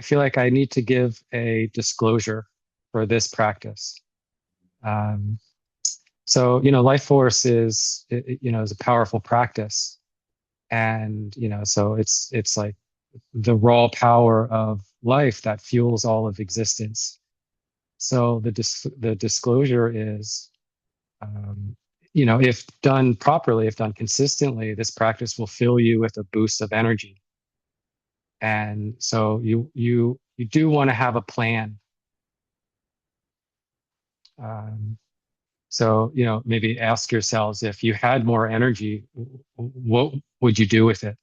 I feel like I need to give a disclosure for this practice. Um, so, life force is a powerful practice. And, so it's like the raw power of life that fuels all of existence. So the disclosure is, um, if done properly, if done consistently, this practice will fill you with a boost of energy. And so you do want to have a plan. Um, so maybe ask yourselves, if you had more energy, what would you do with it?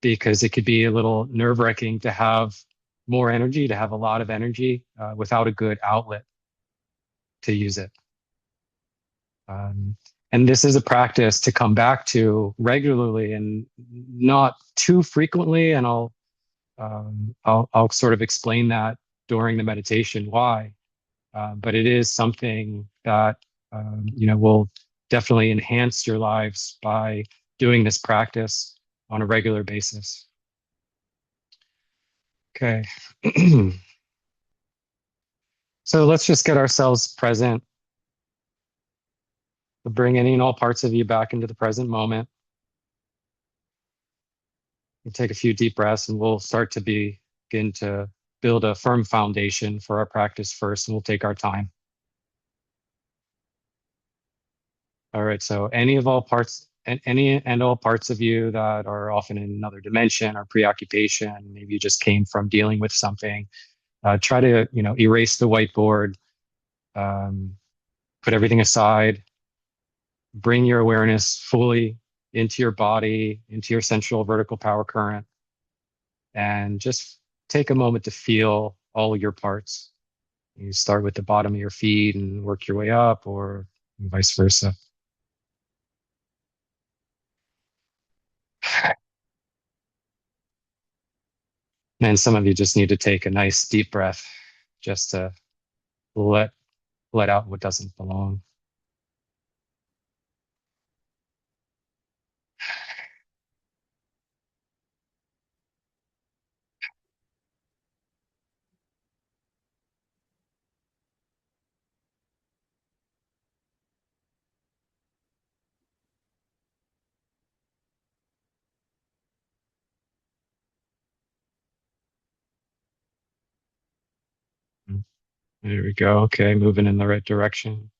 Because it could be a little nerve-wracking to have more energy, to have a lot of energy without a good outlet to use it. Um, and this is a practice to come back to regularly and not too frequently. And I'll sort of explain that during the meditation why. But it is something that will definitely enhance your lives by doing this practice on a regular basis. Okay. So let's just get ourselves present. We'll bring any and all parts of you back into the present moment. We'll take a few deep breaths and we'll start to begin to build a firm foundation for our practice first, and we'll take our time. All right, so any and all parts of you that are often in another dimension or preoccupation, maybe you just came from dealing with something, try to, erase the whiteboard, um, put everything aside, bring your awareness fully into your body, into your central vertical power current, and just take a moment to feel all of your parts. You start with the bottom of your feet and work your way up, or vice versa. And some of you just need to take a nice deep breath just to let let out what doesn't belong. There we go. Okay, moving in the right direction.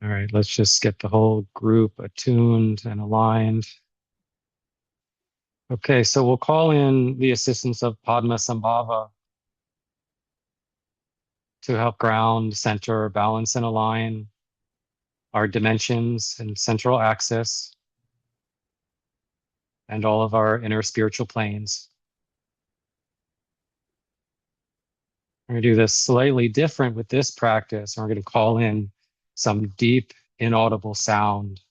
All right, let's just get the whole group attuned and aligned. Okay, so we'll call in the assistance of Padma Sambhava to help ground, center, balance, and align our dimensions and central axis and all of our inner spiritual planes. We're going to do this slightly different with this practice. We're going to call in some deep, inaudible sound.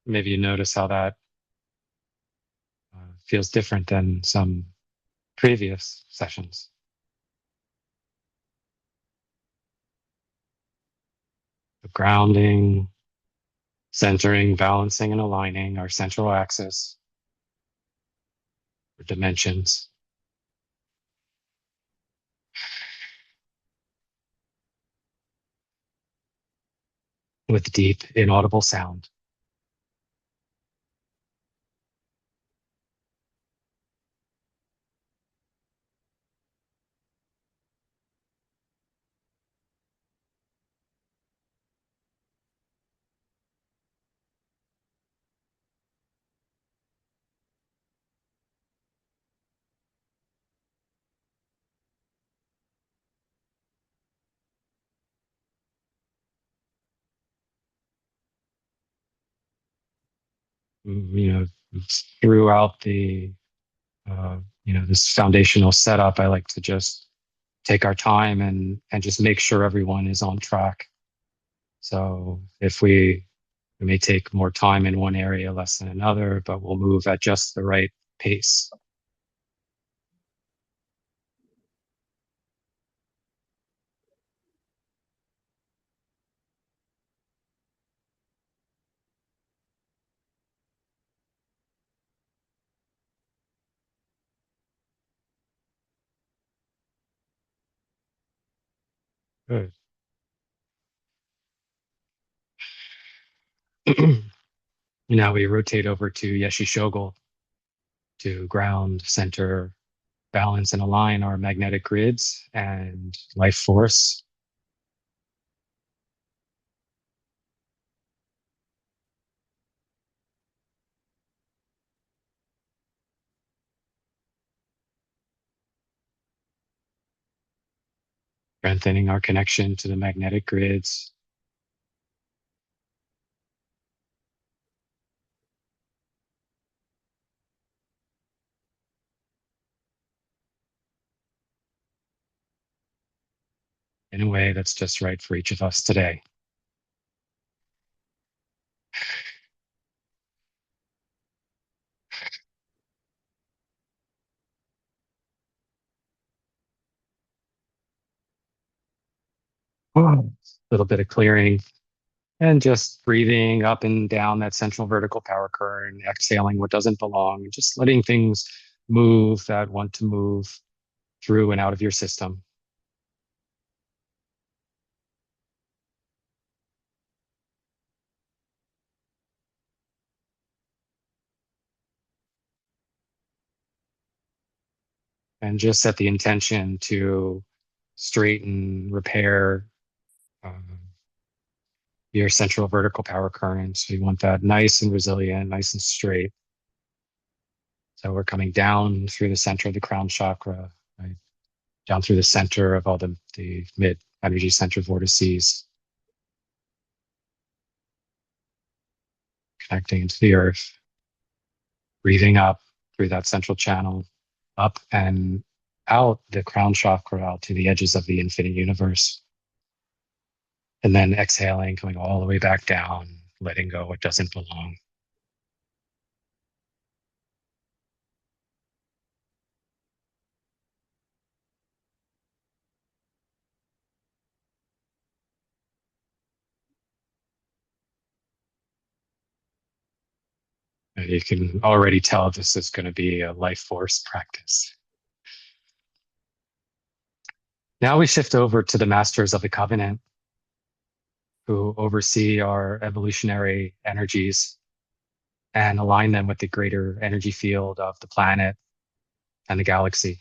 Maybe you notice how that feels different than some previous sessions. Grounding, centering, balancing, and aligning our central axis or dimensions with deep, inaudible sound. Throughout the this foundational setup, I like to just take our time and just make sure everyone is on track. So if we may take more time in one area, less than another, but we'll move at just the right pace. Good. Now we rotate over to Yeshi Shogol to ground, center, balance, and align our magnetic grids and life force. Strengthening our connection to the magnetic grids. In a way that's just right for each of us today. A little bit of clearing and just breathing up and down that central vertical power current, exhaling what doesn't belong, and just letting things move that want to move through and out of your system. And just set the intention to straighten, repair um, your central vertical power current. So you want that nice and resilient, nice and straight. So we're coming down through the center of the crown chakra, right? Down through the center of all the mid energy center vortices, connecting into the earth, breathing up through that central channel, up and out the crown chakra, out to the edges of the infinite universe. And then exhaling, coming all the way back down, letting go what doesn't belong. And you can already tell this is going to be a life force practice. Now we shift over to the masters of the covenant who oversee our evolutionary energies and align them with the greater energy field of the planet and the galaxy.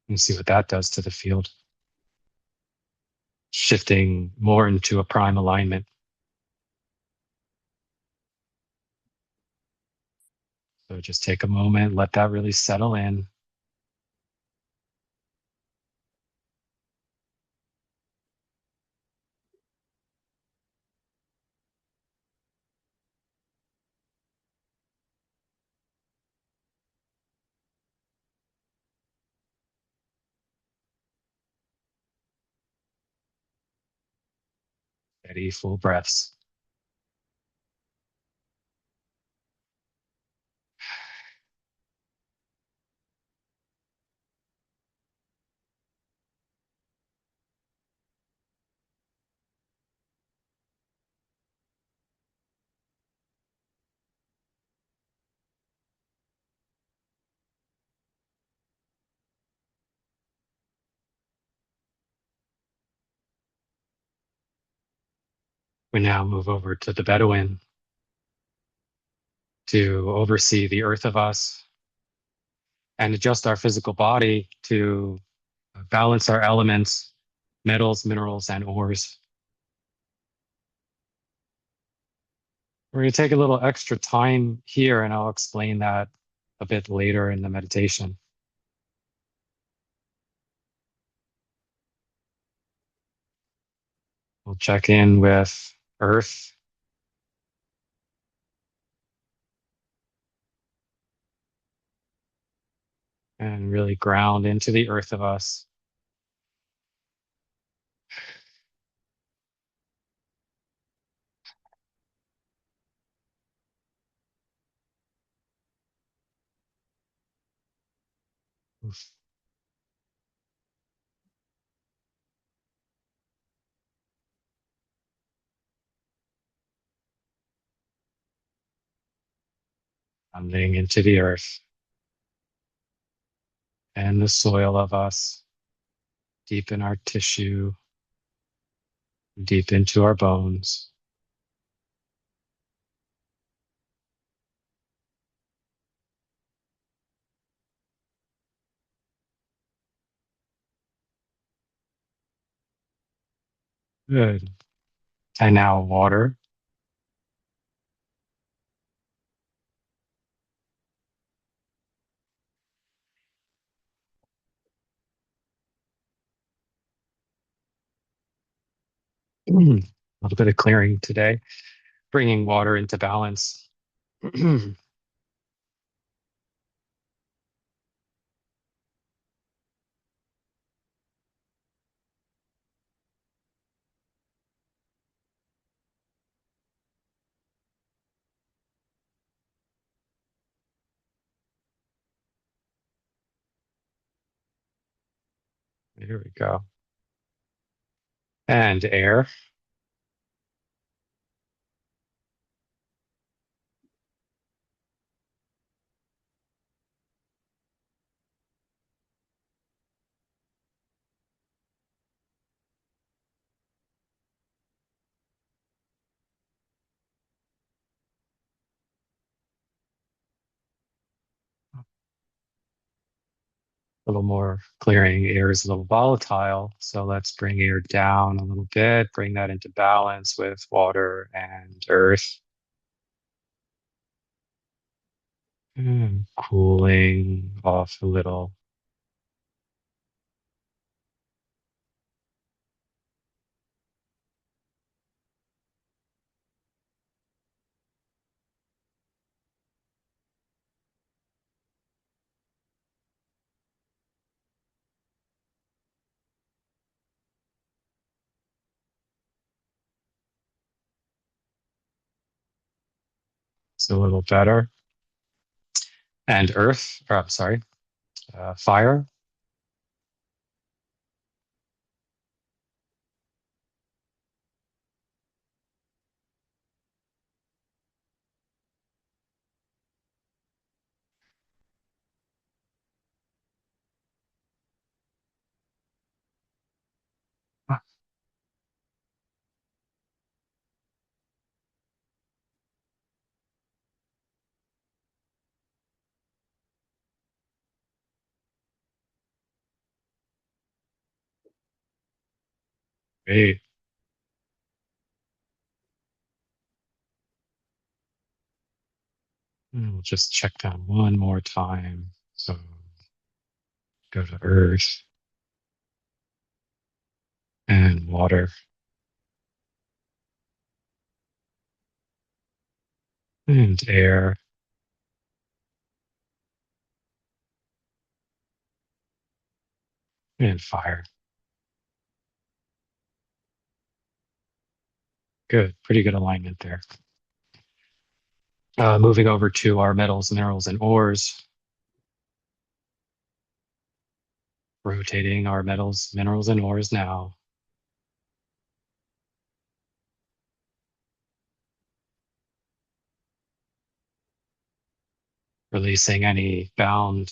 And see what that does to the field. Shifting more into a prime alignment. So just take a moment, let that really settle in. Steady, full breaths. We now move over to the Bedouin. to oversee the earth of us and adjust our physical body to balance our elements, metals, minerals, and ores. We're going to take a little extra time here, and I'll explain that a bit later in the meditation. We'll check in with earth, and really ground into the earth of us. Grounding into the earth and the soil of us, deep in our tissue, deep into our bones. Good. And now water. A little bit of clearing today, bringing water into balance. There we go. And air. A little more clearing. Air is a little volatile, so let's bring air down a little bit, bring that into balance with water and earth. And cooling off a little. It's a little better. And earth, or I'm sorry, fire. Great. And we'll just check down one more time. So go to earth and water and air and fire. Good. Pretty good alignment there. Moving over to our metals, minerals, and ores. Rotating our metals, minerals, and ores now. Releasing any bound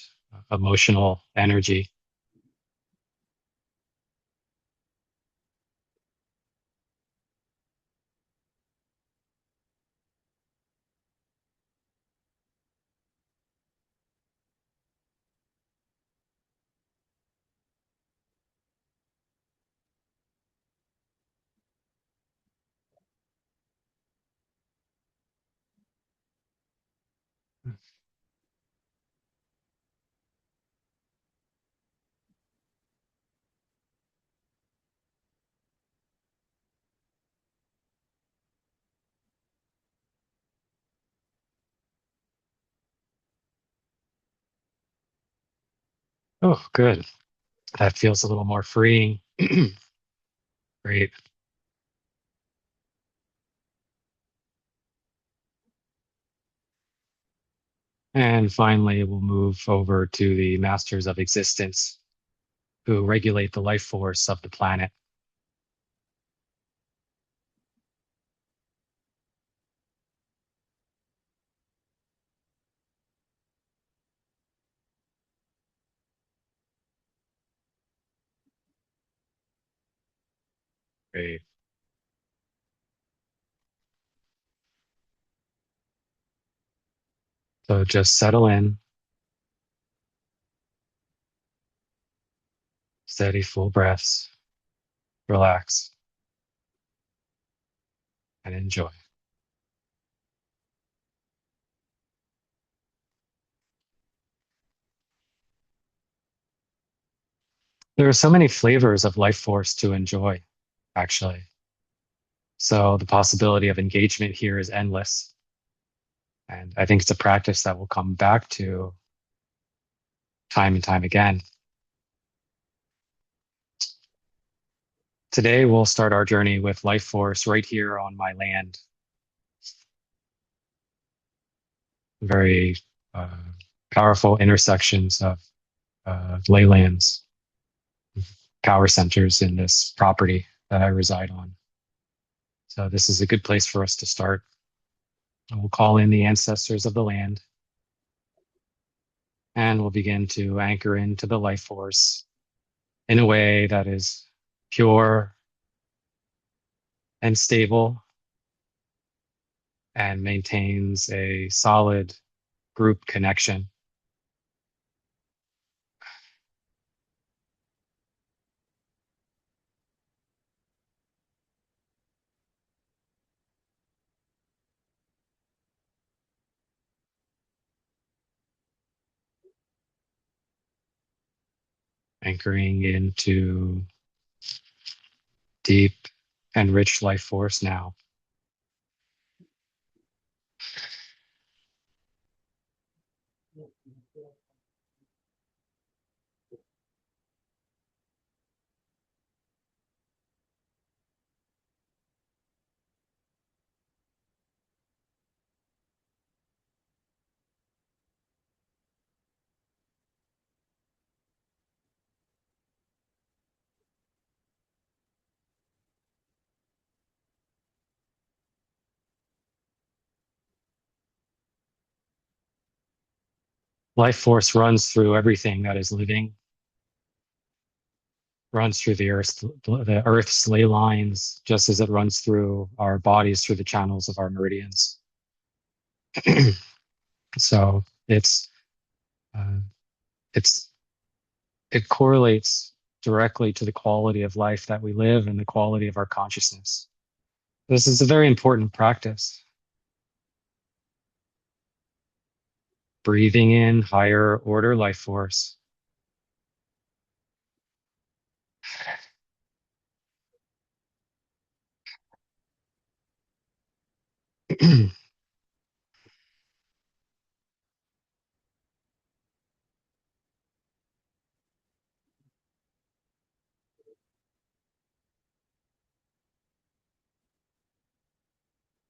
emotional energy. Oh, good. That feels a little more freeing. Great. And finally, we'll move over to the masters of existence who regulate the life force of the planet. Great. So just settle in, steady, full breaths, relax, and enjoy. There are so many flavors of life force to enjoy, actually. So the possibility of engagement here is endless. And I think it's a practice that we'll come back to time and time again. Today, we'll start our journey with life force right here on my land. Very uh, powerful intersections of ley lands, power centers in this property that I reside on. So this is a good place for us to start. And we'll call in the ancestors of the land and we'll begin to anchor into the life force in a way that is pure and stable and maintains a solid group connection. Anchoring into deep and rich life force now. Life force runs through everything that is living, runs through the earth's ley lines, just as it runs through our bodies through the channels of our meridians. So uh, it's it correlates directly to the quality of life that we live and the quality of our consciousness. This is a very important practice. Breathing in higher order life force.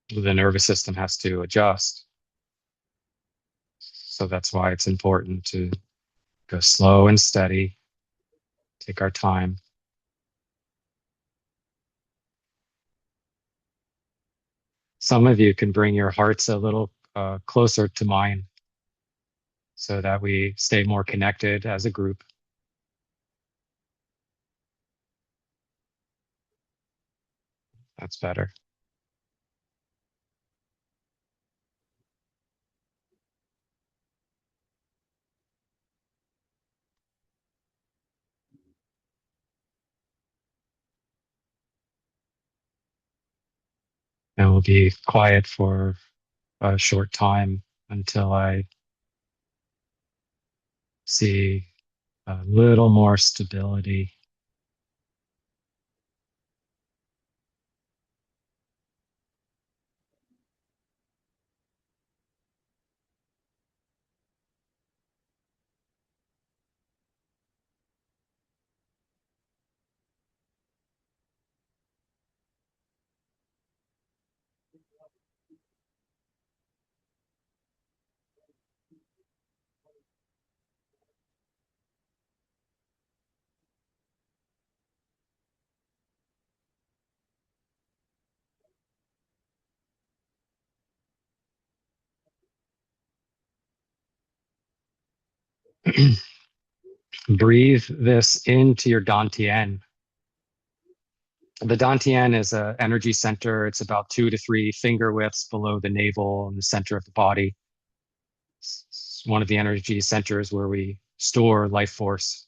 The nervous system has to adjust. So that's why it's important to go slow and steady, take our time. Some of you can bring your hearts a little closer to mine so that we stay more connected as a group. That's better. And we'll be quiet for a short time until I see a little more stability. Breathe this into your dantian. The dantian is an energy center. It's about 2 to 3 finger widths below the navel in the center of the body. It's one of the energy centers where we store life force.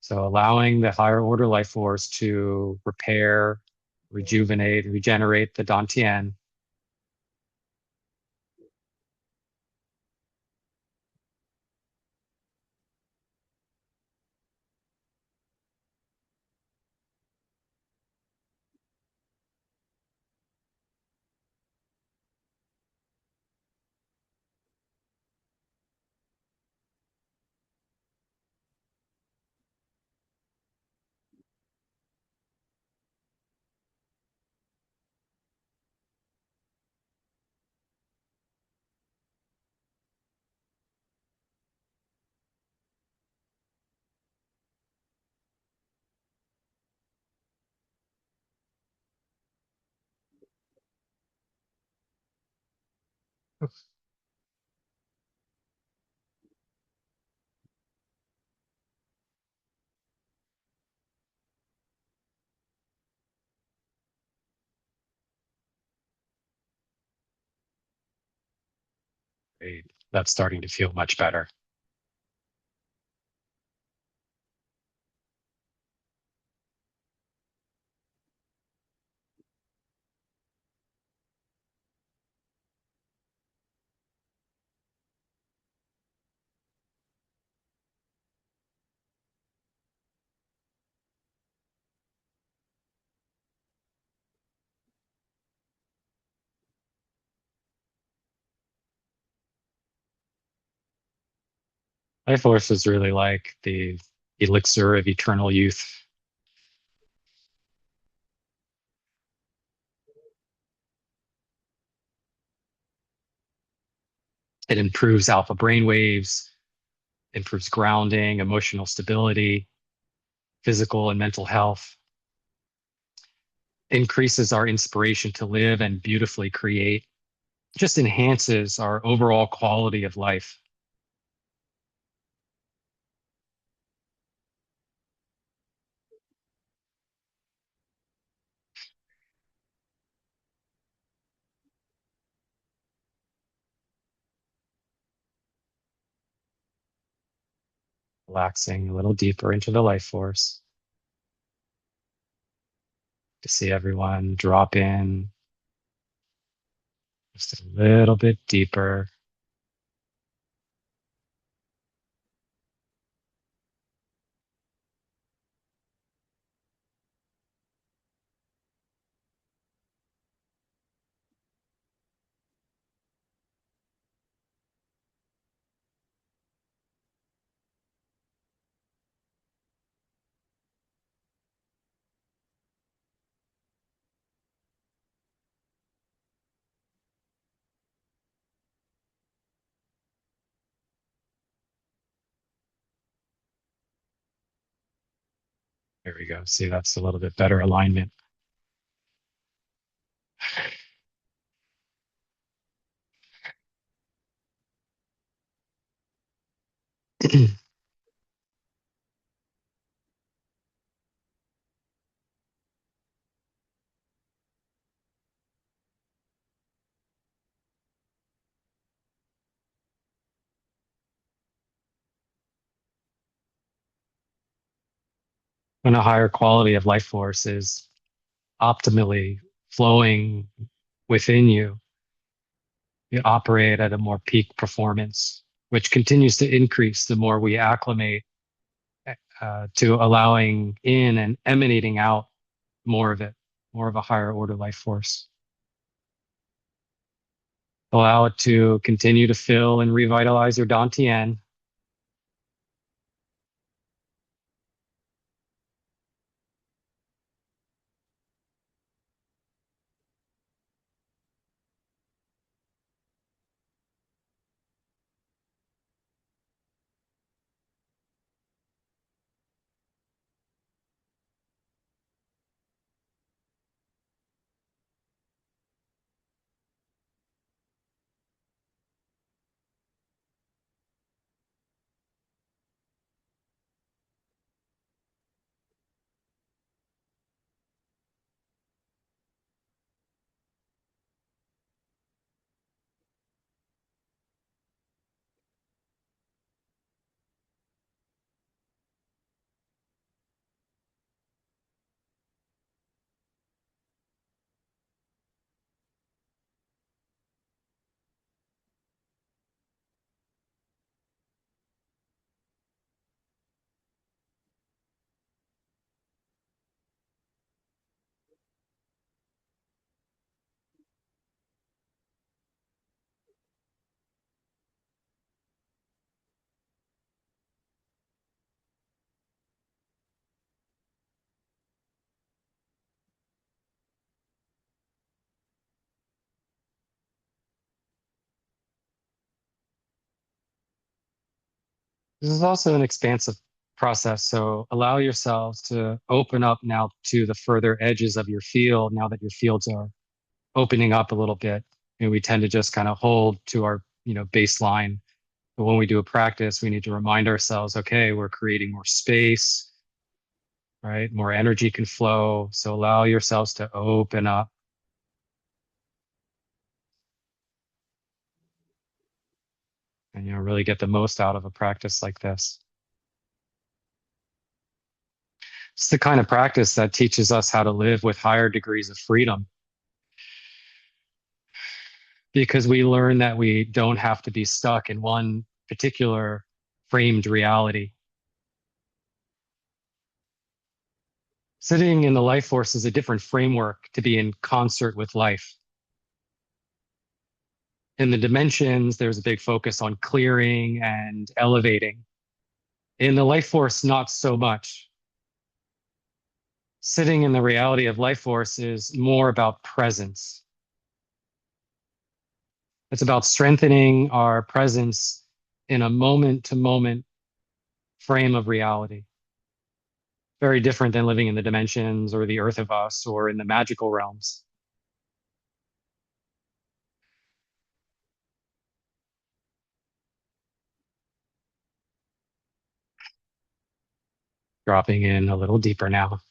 So allowing the higher order life force to repair, rejuvenate, regenerate the dantian. Great. That's starting to feel much better. Life force is really like the elixir of eternal youth. It improves alpha brain waves, improves grounding, emotional stability, physical and mental health, increases our inspiration to live and beautifully create, just enhances our overall quality of life. Relaxing a little deeper into the life force to see everyone drop in just a little bit deeper. There we go. See, that's a little bit better alignment. When a higher quality of life force is optimally flowing within you, you operate at a more peak performance, which continues to increase the more we acclimate to allowing in and emanating out more of it, more of a higher order life force. Allow it to continue to fill and revitalize your dantian. This is also an expansive process. So allow yourselves to open up now to the further edges of your field now that your fields are opening up a little bit. And we tend to just kind of hold to our, baseline. But when we do a practice, we need to remind ourselves, okay, we're creating more space, right? More energy can flow. So allow yourselves to open up and, really get the most out of a practice like this. It's the kind of practice that teaches us how to live with higher degrees of freedom because we learn that we don't have to be stuck in one particular framed reality. Sitting in the life force is a different framework to be in concert with life. In the dimensions, there's a big focus on clearing and elevating. In the life force, not so much. Sitting in the reality of life force is more about presence. It's about strengthening our presence in a moment to moment frame of reality. Very different than living in the dimensions or the earth of us or in the magical realms. Dropping in a little deeper now.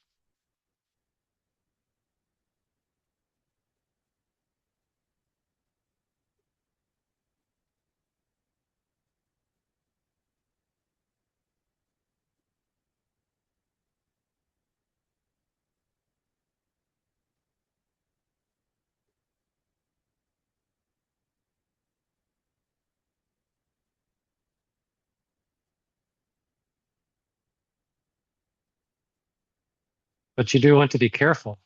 But you do want to be careful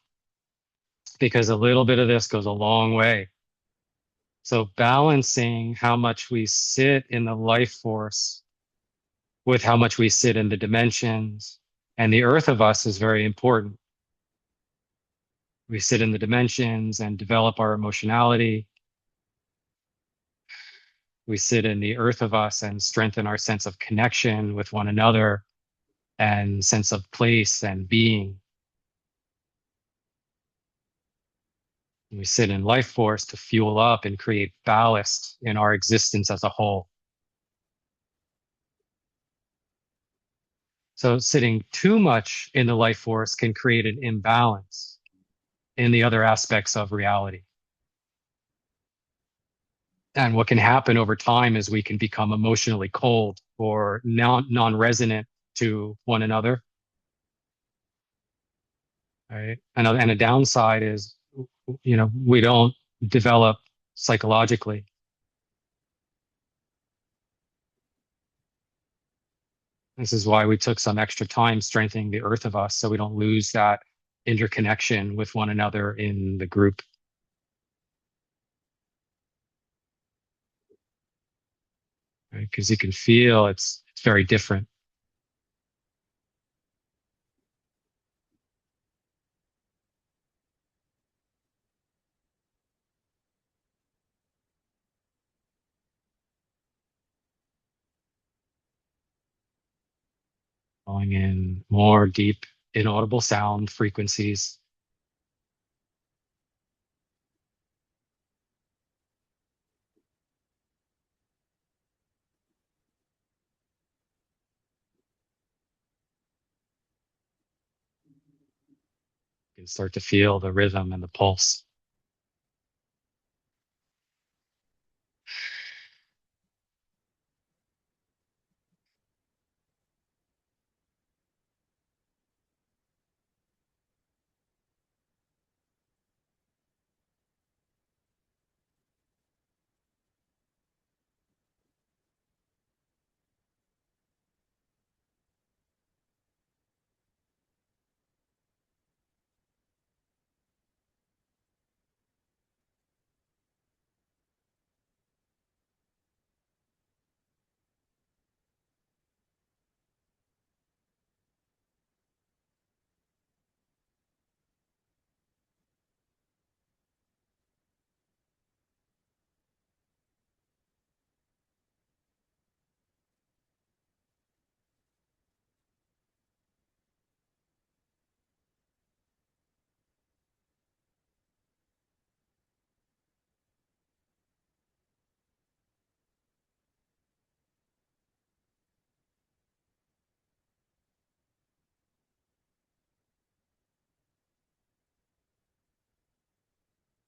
because a little bit of this goes a long way. So balancing how much we sit in the life force with how much we sit in the dimensions and the earth of us is very important. We sit in the dimensions and develop our emotionality. We sit in the earth of us and strengthen our sense of connection with one another and sense of place and being. We sit in life force to fuel up and create ballast in our existence as a whole. So sitting too much in the life force can create an imbalance in the other aspects of reality. And what can happen over time is we can become emotionally cold or non-resonant to one another. Right. And a downside is, we don't develop psychologically. This is why we took some extra time strengthening the earth of us so we don't lose that interconnection with one another in the group. Right? Because you can feel it's very different. Going in more deep, inaudible sound frequencies. You can start to feel the rhythm and the pulse.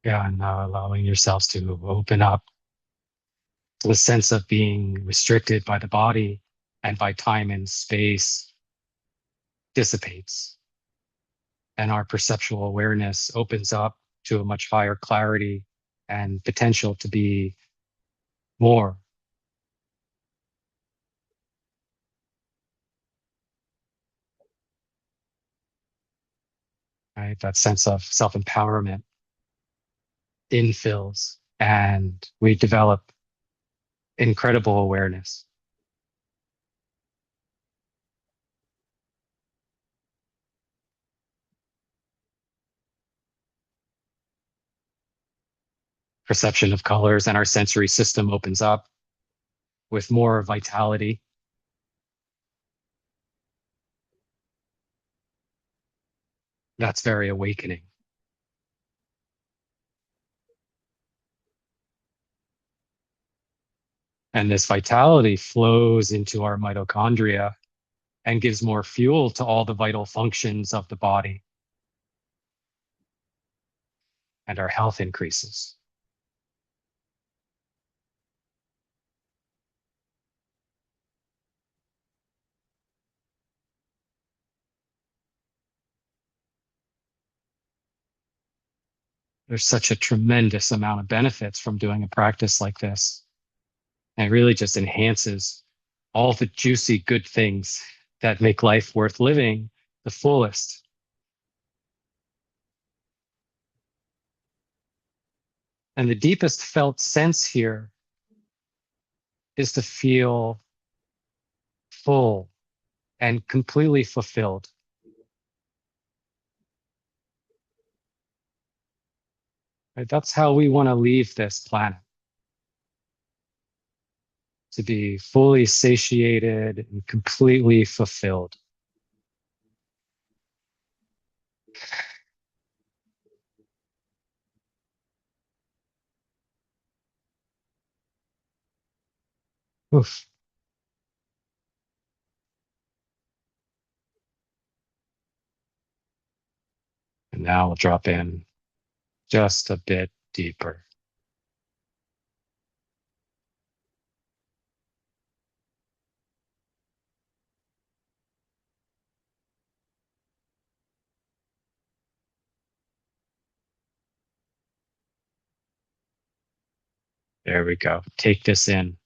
Yeah, and now allowing yourselves to open up. The sense of being restricted by the body and by time and space dissipates, and our perceptual awareness opens up to a much higher clarity and potential to be more, right? That sense of self-empowerment infills, and we develop incredible awareness, perception of colors, and our sensory system opens up with more vitality. That's very awakening. And this vitality flows into our mitochondria and gives more fuel to all the vital functions of the body, and our health increases. There's such a tremendous amount of benefits from doing a practice like this. And it really just enhances all the juicy good things that make life worth living the fullest. And the deepest felt sense here is to feel full and completely fulfilled. Right? That's how we want to leave this planet, to be fully satiated and completely fulfilled. Oof. And now we'll drop in just a bit deeper. There we go. Take this in.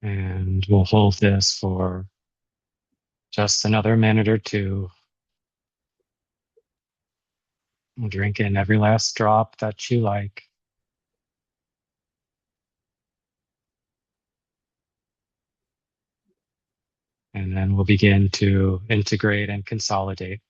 And we'll hold this for just another minute or two. We'll drink in every last drop that you like. And then we'll begin to integrate and consolidate.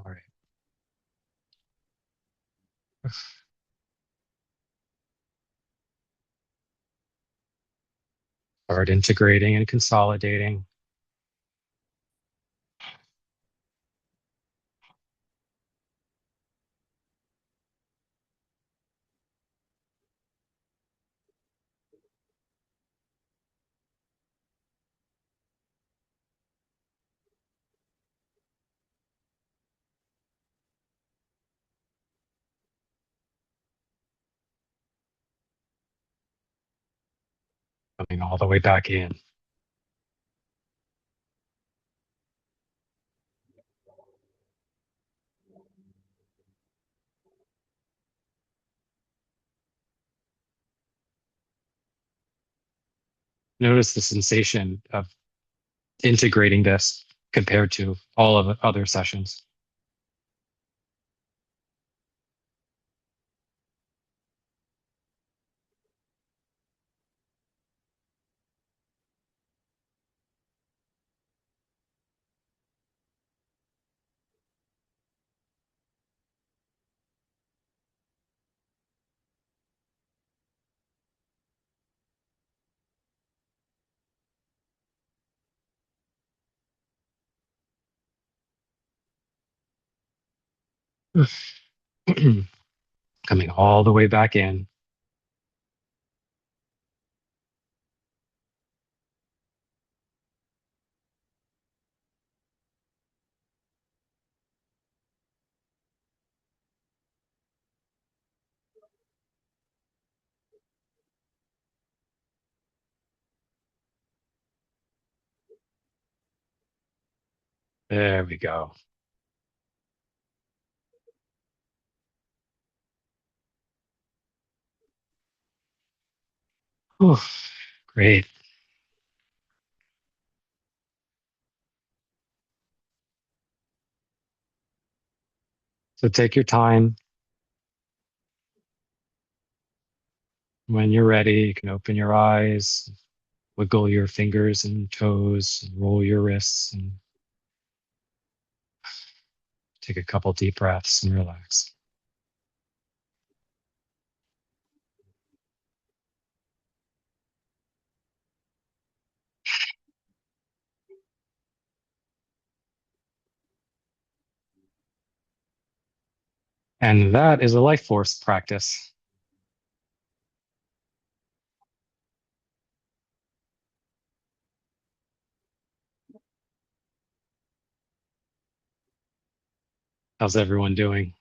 right. Start integrating and consolidating. Coming all the way back in. Notice the sensation of integrating this compared to all of the other sessions. Coming all the way back in. There we go. Whew, great. So take your time. When you're ready, you can open your eyes, wiggle your fingers and toes, and roll your wrists, and take a couple deep breaths and relax. And that is a life force practice. How's everyone doing?